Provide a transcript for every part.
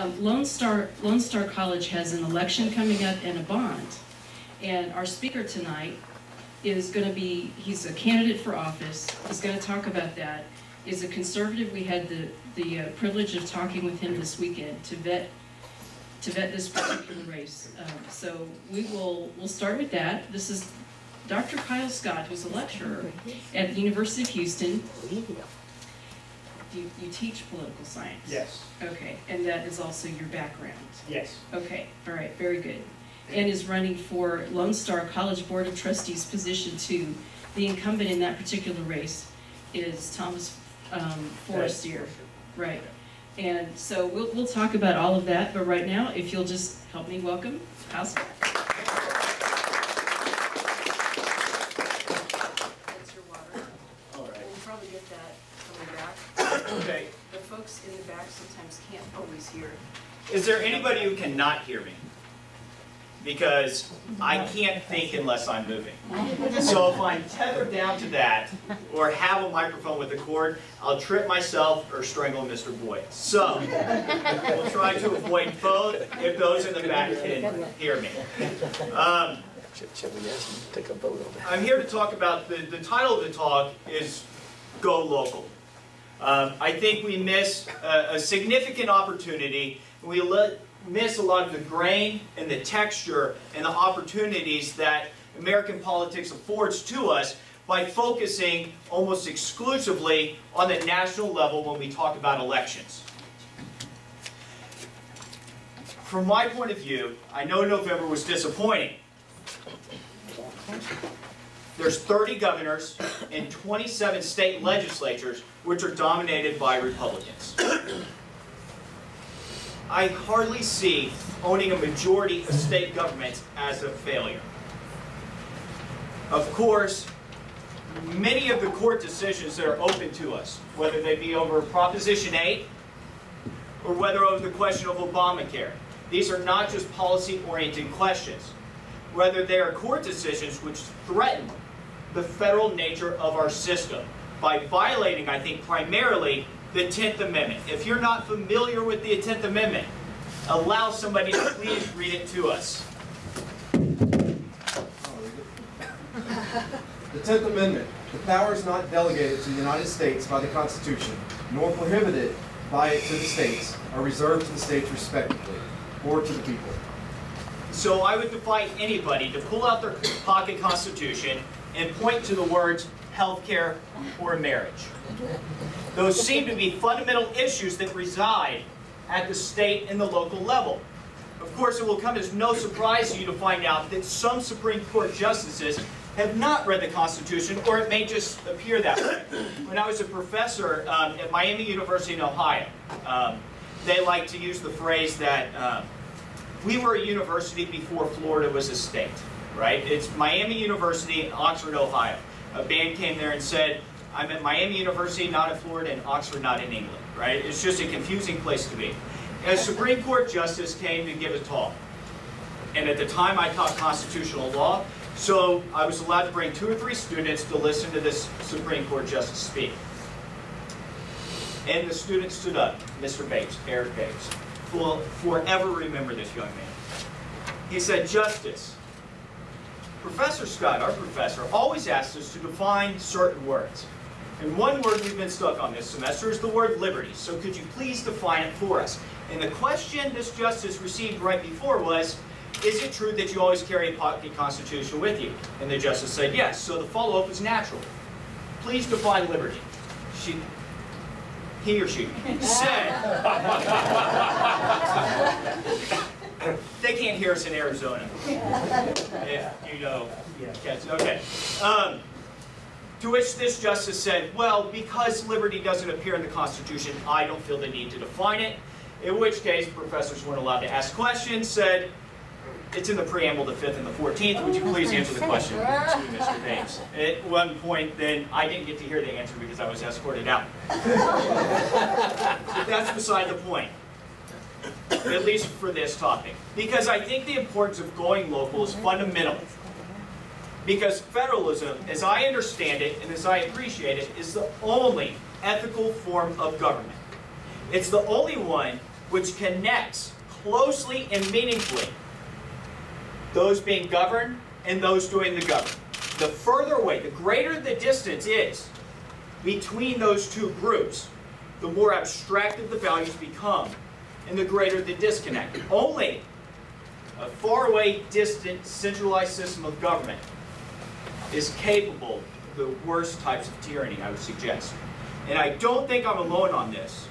Lone Star College has an election coming up and a bond. And our speaker tonight is going to be, he's a candidate for office. He's going to talk about that. He's a conservative. We had the privilege of talking with him this weekend to vet this particular race. So we'll start with that. This is Dr. Kyle Scott, who's a lecturer at the University of Houston. You teach political science? Yes. Okay, and that is also your background? Yes. Okay, all right, very good. And is running for Lone Star College Board of Trustees position 2. The incumbent in that particular race is Thomas Forestier. Right. And so we'll talk about all of that, but right now, if you'll just help me welcome Kyle Scott. That's your water. All right. We'll probably get that coming back. Okay. The folks in the back sometimes can't always hear. Is there anybody who cannot hear me? Because I can't think unless I'm moving. So if I'm tethered down to that, or have a microphone with a cord, I'll trip myself or strangle Mr. Boyd. So we'll try to avoid both if those in the back can hear me. I'm here to talk about, the title of the talk is Go Local. I think we miss a significant opportunity. We miss a lot of the grain and the texture and the opportunities that American politics affords to us by focusing almost exclusively on the national level when we talk about elections. From my point of view, I know November was disappointing. There's 30 governors and 27 state legislatures which are dominated by Republicans. I hardly see owning a majority of state governments as a failure. Of course, many of the court decisions that are open to us, whether they be over Proposition 8 or whether over the question of Obamacare, these are not just policy-oriented questions. Whether they are court decisions which threaten the federal nature of our system by violating, I think, primarily the 10th Amendment. If you're not familiar with the 10th Amendment, allow somebody to please read it to us. The 10th Amendment. The powers not delegated to the United States by the Constitution, nor prohibited by it to the states, are reserved to the states respectively, or to the people. So I would defy anybody to pull out their pocket Constitution and point to the words healthcare or marriage. Those seem to be fundamental issues that reside at the state and the local level. Of course, it will come as no surprise to you to find out that some Supreme Court justices have not read the Constitution, or it may just appear that way. When I was a professor at Miami University in Ohio, they like to use the phrase that we were a university before Florida was a state, right? It's Miami University in Oxford, Ohio. A band came there and said, I'm at Miami University, not in Florida, and Oxford, not in England, right? It's just a confusing place to be. A Supreme Court justice came to give a talk. And at the time, I taught constitutional law, so I was allowed to bring 2 or 3 students to listen to this Supreme Court justice speak. And the student stood up, Mr. Bates, Eric Bates. Will forever remember this young man. He said, Justice, Professor Scott, our professor, always asks us to define certain words. And one word we've been stuck on this semester is the word liberty. So could you please define it for us? And the question this justice received right before was, is it true that you always carry a pocket Constitution with you? And the justice said yes. So the follow-up is natural. Please define liberty. He or she said, they can't hear us in Arizona. If you know, okay. To which this justice said, well, because liberty doesn't appear in the Constitution, I don't feel the need to define it. In which case, professors weren't allowed to ask questions, said, it's in the preamble, the 5th and the 14th. Would you please answer the question to Mr. Bates? At one point, then, I didn't get to hear the answer because I was escorted out. But that's beside the point, at least for this topic. Because I think the importance of going local is fundamental. Because federalism, as I understand it and as I appreciate it, is the only ethical form of government. It's the only one which connects closely and meaningfully those being governed and those doing the governing. The further away, the greater the distance is between those two groups, the more abstracted the values become and the greater the disconnect. Only a far away, distant, centralized system of government is capable of the worst types of tyranny, I would suggest. And I don't think I'm alone on this,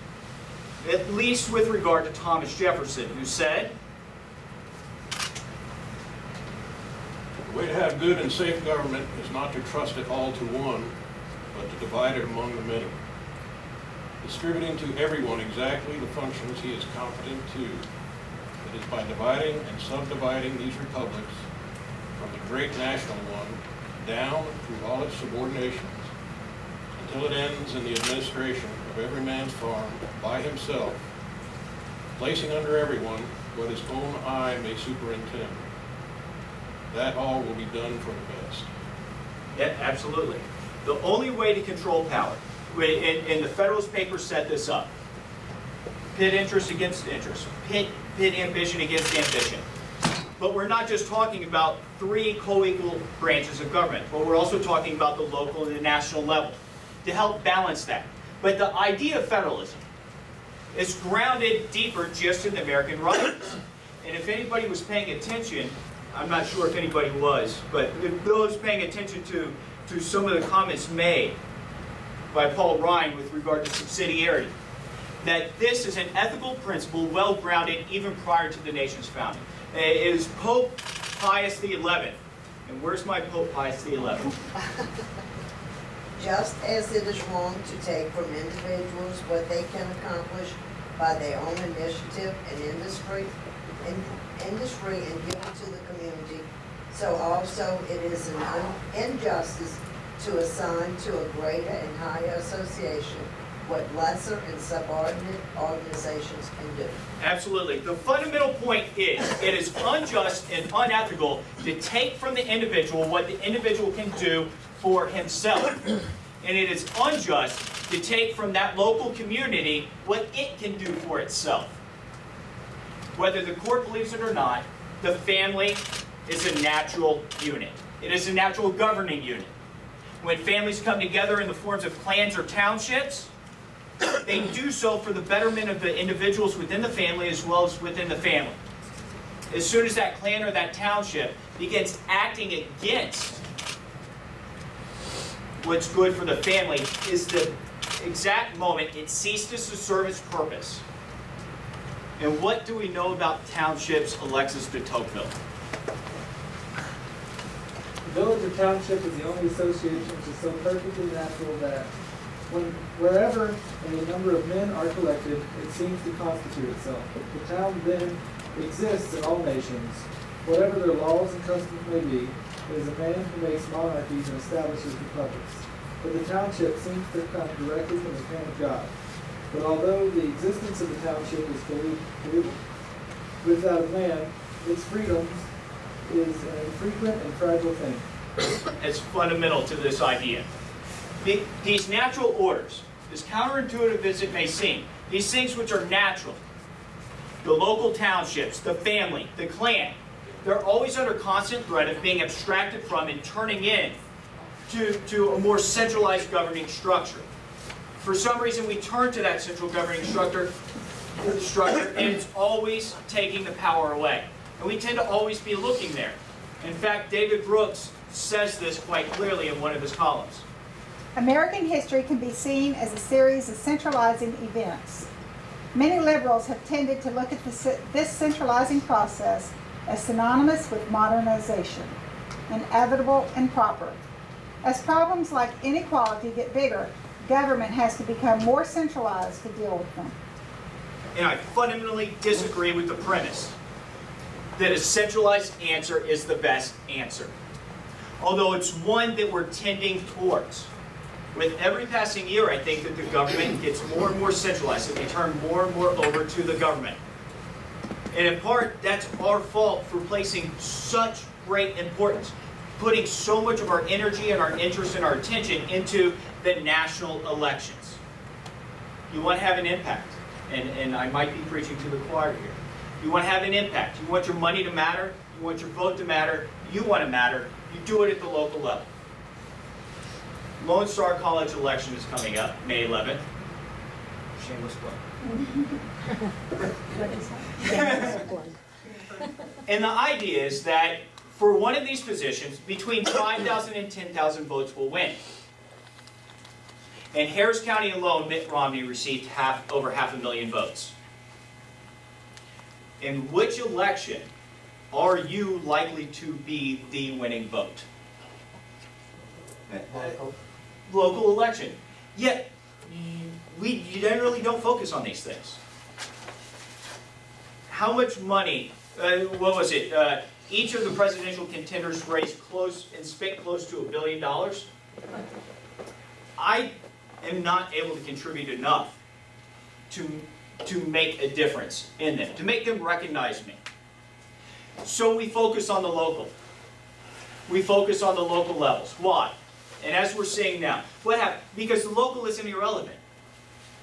at least with regard to Thomas Jefferson, who said, "The way to have good and safe government is not to trust it all to one, but to divide it among the many, distributing to everyone exactly the functions he is competent to. It is by dividing and subdividing these republics from the great national one down through all its subordinations until it ends in the administration of every man's farm by himself, placing under everyone what his own eye may superintend. That all will be done for the best." Yeah, absolutely. The only way to control power, and the Federalist Papers set this up, pit interest against interest, pit ambition against ambition. But we're not just talking about three co-equal branches of government, but we're also talking about the local and the national level to help balance that. But the idea of federalism is grounded deeper just in the American writings. And if anybody was paying attention, I'm not sure if anybody was, but those paying attention to some of the comments made by Paul Ryan with regard to subsidiarity, that this is an ethical principle well grounded even prior to the nation's founding. It is Pope Pius XI. And where's my Pope Pius XI? Just as it is wrong to take from individuals what they can accomplish by their own initiative and industry and give it to the community, so also it is an injustice to assign to a greater and higher association what lesser and subordinate organizations can do. Absolutely. The fundamental point is it is unjust and unethical to take from the individual what the individual can do for himself. And it is unjust to take from that local community what it can do for itself. Whether the court believes it or not, the family is a natural unit. It is a natural governing unit. When families come together in the forms of clans or townships, they do so for the betterment of the individuals within the family as well as within the family. As soon as that clan or that township begins acting against what's good for the family is the exact moment it ceases to serve its purpose. And what do we know about townships, Alexis de Tocqueville? The village or township is the only association which is so perfectly natural that wherever a number of men are collected, it seems to constitute itself. The town then exists in all nations. Whatever their laws and customs may be, it is a man who makes monarchies and establishes republics. But the township seems to come directly from the pen of God. But although the existence of the township is believed without a man, its freedoms is an infrequent and fragile thing. It's fundamental to this idea. These natural orders, as counterintuitive as it may seem, these things which are natural, the local townships, the family, the clan, they're always under constant threat of being abstracted from and turning in to a more centralized governing structure. For some reason, we turn to that central governing structure, and it's always taking the power away. And we tend to always be looking there. In fact, David Brooks says this quite clearly in one of his columns. American history can be seen as a series of centralizing events. Many liberals have tended to look at this centralizing process as synonymous with modernization, inevitable and proper. As problems like inequality get bigger, government has to become more centralized to deal with them. And I fundamentally disagree with the premise that a centralized answer is the best answer. Although it's one that we're tending towards. With every passing year, I think that the government gets more and more centralized, and they turn more and more over to the government. And in part, that's our fault for placing such great importance, putting so much of our energy and our interest and our attention into the national elections. You want to have an impact. and I might be preaching to the choir here. You want to have an impact. You want your money to matter. You want your vote to matter. You want to matter. You do it at the local level. Lone Star College election is coming up, May 11th. Shameless plug. And the idea is that for one of these positions, between 5,000 and 10,000 votes will win. In Harris County alone, Mitt Romney received over 500,000 votes. In which election are you likely to be the winning vote? Local election. Yet, we generally don't focus on these things. How much money, what was it? Each of the presidential contenders raised close and spent close to $1 billion. I am not able to contribute enough to make a difference in them, to make them recognize me. So we focus on the local. We focus on the local levels. Why? And as we're seeing now, what happened? Because the local isn't irrelevant.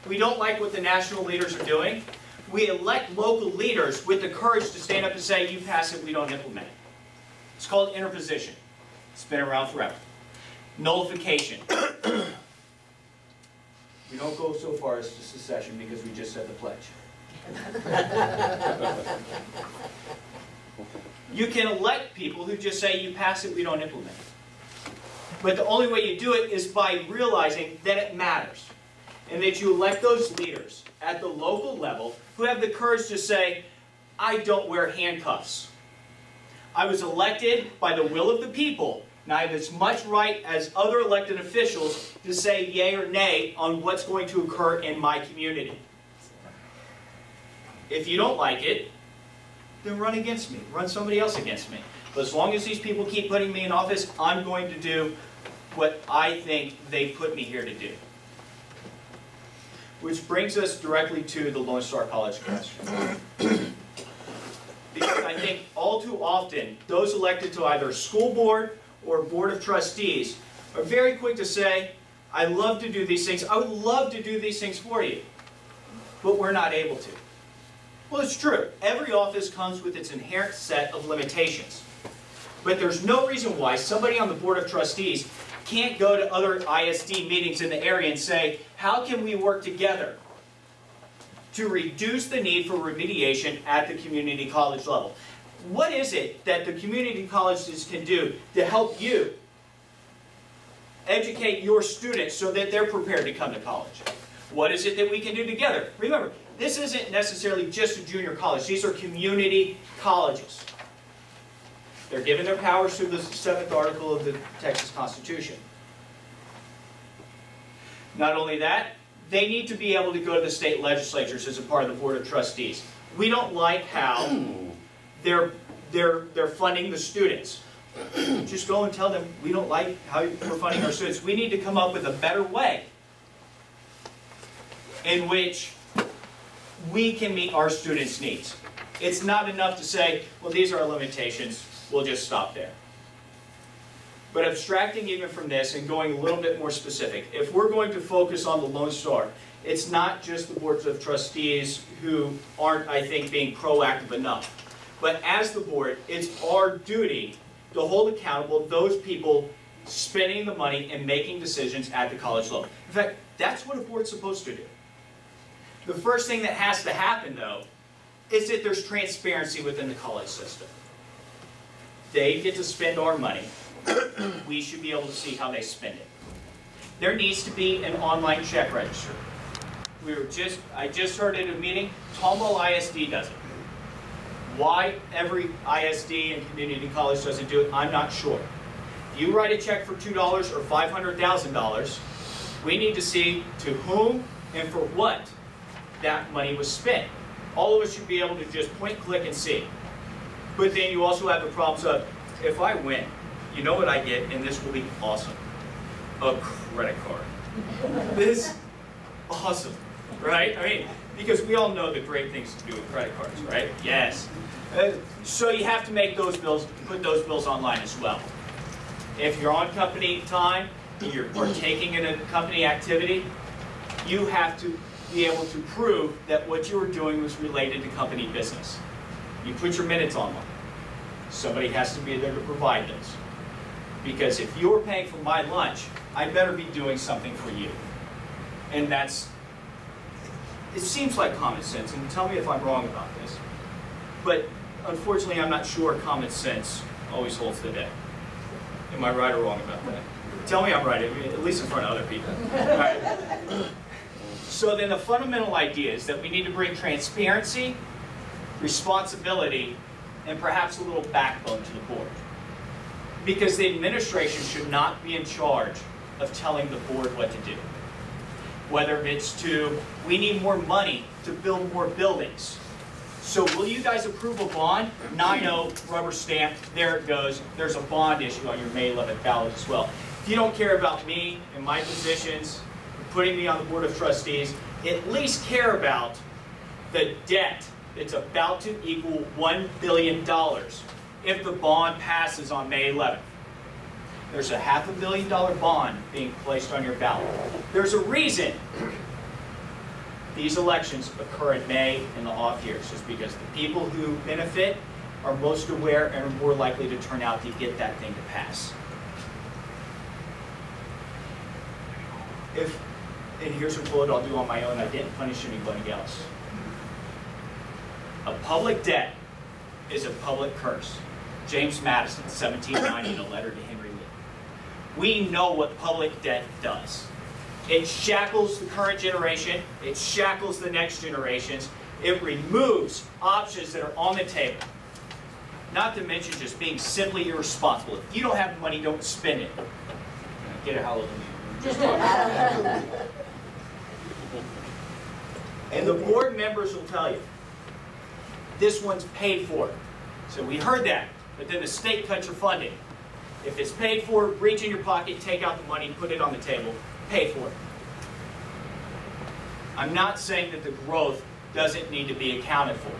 We don't like what the national leaders are doing. We elect local leaders with the courage to stand up and say, you pass it, we don't implement it. It's called interposition. It's been around forever. Nullification. We don't go so far as to secession because we just said the pledge. You can elect people who just say, you pass it, we don't implement it. But the only way you do it is by realizing that it matters. And that you elect those leaders at the local level who have the courage to say, I don't wear handcuffs. I was elected by the will of the people, and I have as much right as other elected officials to say yay or nay on what's going to occur in my community. If you don't like it, then run against me. Run somebody else against me. But as long as these people keep putting me in office, I'm going to do what I think they put me here to do. Which brings us directly to the Lone Star College question. Because I think all too often, those elected to either school board or board of trustees are very quick to say, I love to do these things. I would love to do these things for you. But we're not able to. Well, it's true. Every office comes with its inherent set of limitations. But there's no reason why somebody on the board of trustees can't go to other ISD meetings in the area and say, how can we work together to reduce the need for remediation at the community college level? What is it that the community colleges can do to help you educate your students so that they're prepared to come to college? What is it that we can do together? Remember, this isn't necessarily just a junior college. These are community colleges. They're given their powers through the 7th article of the Texas Constitution. Not only that, they need to be able to go to the state legislatures as a part of the Board of Trustees. We don't like how they're funding the students. Just go and tell them, we don't like how we're funding our students. We need to come up with a better way in which we can meet our students' needs. It's not enough to say, well, these are our limitations. We'll just stop there. But abstracting even from this and going a little bit more specific, if we're going to focus on the Lone Star, it's not just the boards of trustees who aren't, I think, being proactive enough. But as the board, it's our duty to hold accountable those people spending the money and making decisions at the college level. In fact, that's what a board's supposed to do. The first thing that has to happen, though, is that there's transparency within the college system. They get to spend our money. We should be able to see how they spend it. There needs to be an online check register. I just heard at a meeting, Tomball ISD does it. Why every ISD and community college doesn't do it, I'm not sure. If you write a check for $2 or $500,000, we need to see to whom and for what that money was spent. All of us should be able to just point, click, and see. But then you also have the problems of, if I win, you know what I get, and this will be awesome. A credit card. This is awesome, right? I mean, because we all know the great things to do with credit cards, right? Yes. So you have to make those bills, put those bills online as well. If you're on company time, and you're partaking in a company activity, you have to be able to prove that what you were doing was related to company business. You put your minutes online. Somebody has to be there to provide those. Because if you're paying for my lunch, I better be doing something for you. And that's, it seems like common sense, and tell me if I'm wrong about this. But unfortunately, I'm not sure common sense always holds the day. Am I right or wrong about that? Tell me I'm right, at least in front of other people. All right. So then the fundamental idea is that we need to bring transparency, responsibility, and perhaps a little backbone to the board. Because the administration should not be in charge of telling the board what to do. Whether it's to, we need more money to build more buildings. So will you guys approve a bond? 9-0, rubber stamp, there it goes. There's a bond issue on your May 11th ballot as well. If you don't care about me and my positions, putting me on the board of trustees, at least care about the debt that's about to equal $1 billion if the bond passes on May 11th. There's a $500 million bond being placed on your ballot. There's a reason these elections occur in May in the off years, just because the people who benefit are most aware and are more likely to turn out to get that thing to pass. And here's a bullet I'll do on my own, I didn't punish anybody else. A public debt is a public curse. James Madison, 1790, in a letter to Henry Lee. We know what public debt does. It shackles the current generation, it shackles the next generations, it removes options that are on the table. Not to mention just being simply irresponsible. If you don't have money, don't spend it. Get a hallelujah. Just and the board members will tell you, this one's paid for. So we heard that, but then the state cut your funding. If it's paid for, reach in your pocket, take out the money, put it on the table, pay for it. I'm not saying that the growth doesn't need to be accounted for.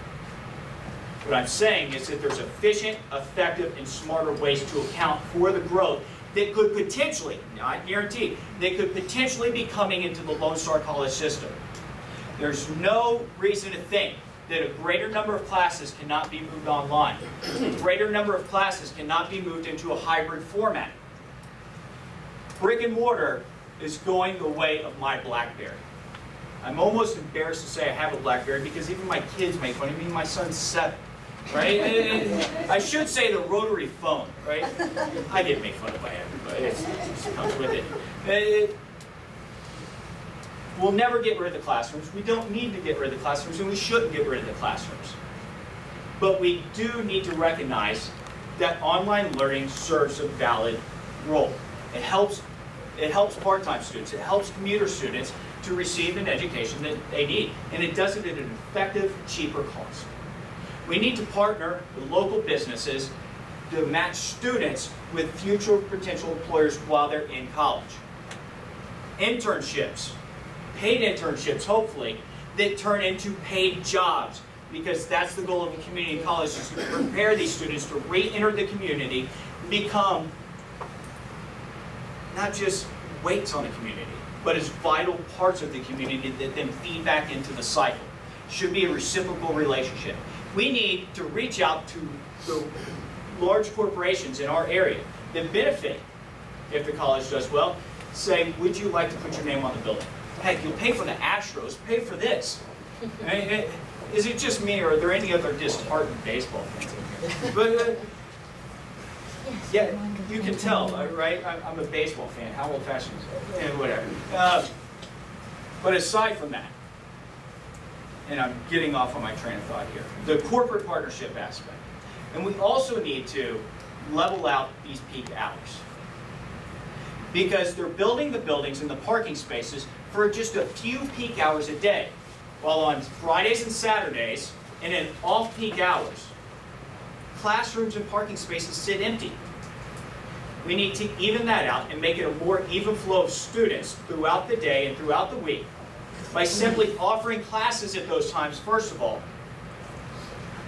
What I'm saying is that there's efficient, effective, and smarter ways to account for the growth that could potentially, not guaranteed, they could potentially be coming into the Lone Star College system. There's no reason to think that a greater number of classes cannot be moved online. A greater number of classes cannot be moved into a hybrid format. Brick and mortar is going the way of my BlackBerry. I'm almost embarrassed to say I have a BlackBerry because even my kids make fun of me. My son's 7, right? I should say the rotary phone, right? I get made fun of by everybody. It just comes with it. We'll never get rid of the classrooms. We don't need to get rid of the classrooms, and we shouldn't get rid of the classrooms. But we do need to recognize that online learning serves a valid role. It helps part-time students. It helps commuter students to receive an education that they need. And it does it at an effective, cheaper cost. We need to partner with local businesses to match students with future potential employers while they're in college. Internships, paid internships, hopefully, that turn into paid jobs, because that's the goal of a community college, is to prepare these students to re-enter the community, become not just weights on the community, but as vital parts of the community that then feed back into the cycle. Should be a reciprocal relationship. We need to reach out to the large corporations in our area that benefit if the college does well. Say, would you like to put your name on the building? Heck, you'll pay for the Astros, pay for this. Is it just me, or are there any other disheartened baseball fans in here? But, yeah, you can tell, right? I'm a baseball fan. How old-fashioned is it? Whatever. But aside from that, and I'm getting off on my train of thought here, the corporate partnership aspect. And we also need to level out these peak hours. Because they're building the buildings and the parking spaces for just a few peak hours a day. While on Fridays and Saturdays, and in off-peak hours, classrooms and parking spaces sit empty. We need to even that out and make it a more even flow of students throughout the day and throughout the week by simply offering classes at those times, first of all,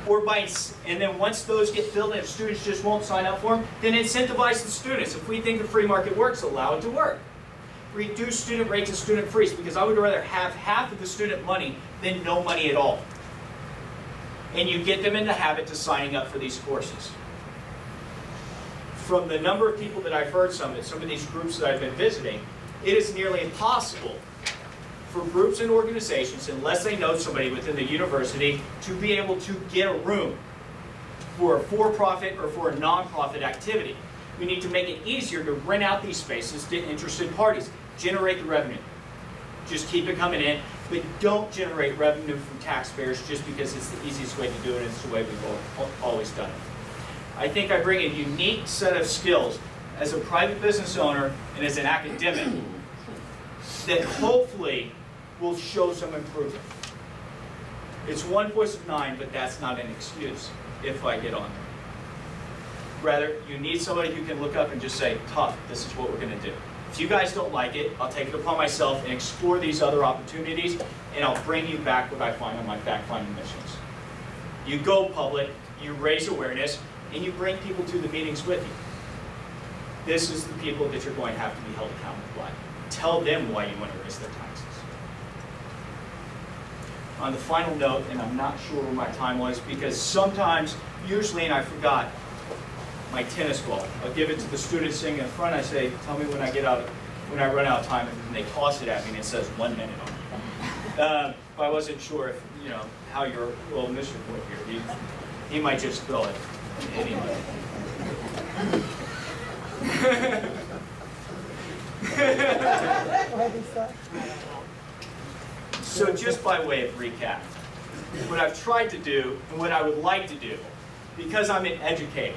and then once those get filled and if students just won't sign up for them, then incentivize the students. If we think the free market works, allow it to work. reduce student rates and student fees, because I would rather have half of the student money than no money at all. And you get them in the habit to signing up for these courses. From the number of people that I've heard some of these groups that I've been visiting, it is nearly impossible for groups and organizations, unless they know somebody within the university, to be able to get a room for a for-profit or for a non-profit activity. We need to make it easier to rent out these spaces to interested parties. Generate the revenue. Just keep it coming in, but don't generate revenue from taxpayers just because it's the easiest way to do it and it's the way we've always done it. I think I bring a unique set of skills as a private business owner and as an academic that hopefully will show some improvement. It's one voice of 9, but that's not an excuse if I get on there. Rather, you need somebody who can look up and just say, tough, this is what we're going to do. If you guys don't like it, I'll take it upon myself and explore these other opportunities, and I'll bring you back what I find on my fact-finding missions. You go public, you raise awareness, and you bring people to the meetings with you. This is the people that you're going to have to be held accountable by. Tell them why you want to raise their taxes. On the final note, and I'm not sure where my time was, because sometimes, usually, and I forgot, my tennis ball. I'll give it to the students sitting in front. I say, tell me when I run out of time, and they toss it at me, and it says 1 minute on it. But I wasn't sure if, how your little Mr. Boy here, he might just throw it anyway. So just by way of recap, what I've tried to do, and what I would like to do, because I'm an educator,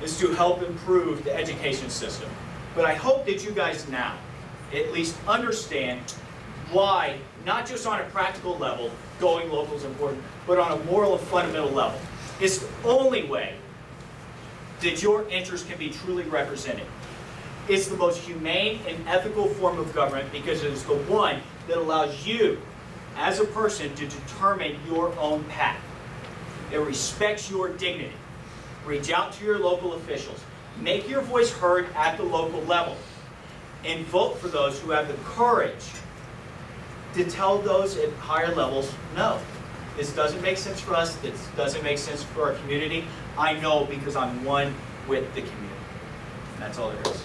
is to help improve the education system. But I hope that you guys now at least understand why, not just on a practical level, going local is important, but on a moral and fundamental level. It's the only way that your interests can be truly represented. It's the most humane and ethical form of government because it is the one that allows you, as a person, to determine your own path. It respects your dignity. Reach out to your local officials. Make your voice heard at the local level. And vote for those who have the courage to tell those at higher levels, no, this doesn't make sense for us, this doesn't make sense for our community. I know because I'm one with the community. And that's all there is.